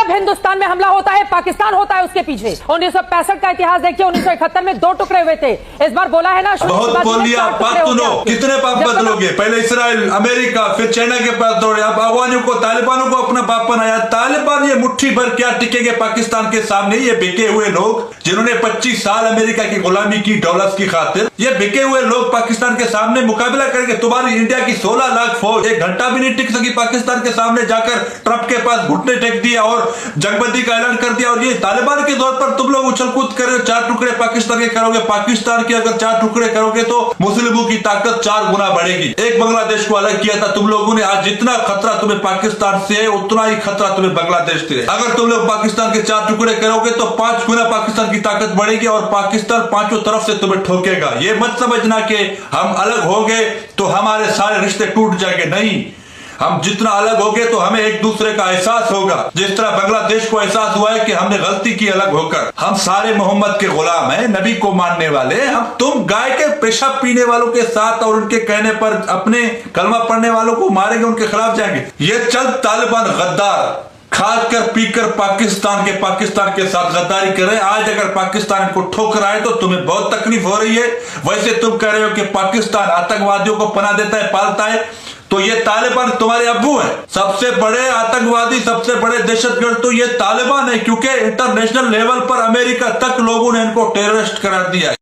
जब हिंदुस्तान में हमला होता है पाकिस्तान होता है उसके पीछे। 1965 का इतिहास देखिए, 1971 में 2 टुकड़े हुए थे। इस बार बोला है ना, बहुत बोल लिया, बात सुनो। कितने बाप बदलोगे? पहले इसराइल, अमेरिका, फिर चाइना के पास दौड़े, अब अफगानियों को, तालिबानों को अपना बाप बनाया। तालिबान ये मुट्ठी भर क्या टिकेंगे पाकिस्तान के सामने? ये बिके हुए लोग जिन्होंने 25 साल अमेरिका की गुलामी की डॉलर्स की खातिर, ये बिके हुए लोग पाकिस्तान के सामने मुकाबला करेंगे। तुम्हारी इंडिया की 16 लाख फौज 1 घंटा भी नहीं टिक सकी पाकिस्तान के सामने, जाकर ट्रंप के पास घुटने टेक दिया और जंगबंदी का ऐलान कर दिया। और ये तालिबान के दौर पर तुम लोग उछल कूद कर 4 टुकड़े पाकिस्तान के करोगे। पाकिस्तान के अगर 4 टुकड़े करोगे तो मुस्लिमों की ताकत 4 गुना बढ़ेगी। एक बांग्लादेश को अलग किया था तुम लोगों ने, आज जितना खतरा तुम्हें पाकिस्तान से है उतना ही खतरा तुम्हें बांग्लादेश से है। अगर तुम लोग पाकिस्तान के 4 टुकड़े करोगे तो 5 गुना पाकिस्तान की ताकत बढ़ेगी और पाकिस्तान 5 तरफ से तुम्हें ठोकेगा। ये मत समझना कि हम अलग होंगे तो हमारे सारे रिश्ते टूट जाएंगे, नहीं। हम जितना अलग होंगे तो हमें एक दूसरे का एहसास होगा, जिस तरह बांग्लादेश को एहसास हुआ है कि हमने गलती की अलग होकर। हम सारे मोहम्मद के गुलाम हैं, नबी को मानने वाले। हम तुम गाय के पेशाब पीने वालों के साथ और उनके कहने पर अपने कलमा पढ़ने वालों को मारेंगे, उनके खिलाफ जाएंगे। ये चल तालिबान गद्दार खाकर पीकर पाकिस्तान के साथ गद्दारी कर रहे हैं। आज अगर पाकिस्तान को ठोकर आए तो तुम्हें बहुत तकलीफ हो रही है। वैसे तुम कह रहे हो कि पाकिस्तान आतंकवादियों को पनाह देता है, पालता है, तो ये तालिबान तुम्हारे अब्बू हैं। सबसे बड़े आतंकवादी, सबसे बड़े दहशतगर्द तो ये तालिबान है, क्योंकि इंटरनेशनल लेवल पर अमेरिका तक लोगों ने इनको टेररिस्ट करार दिया है।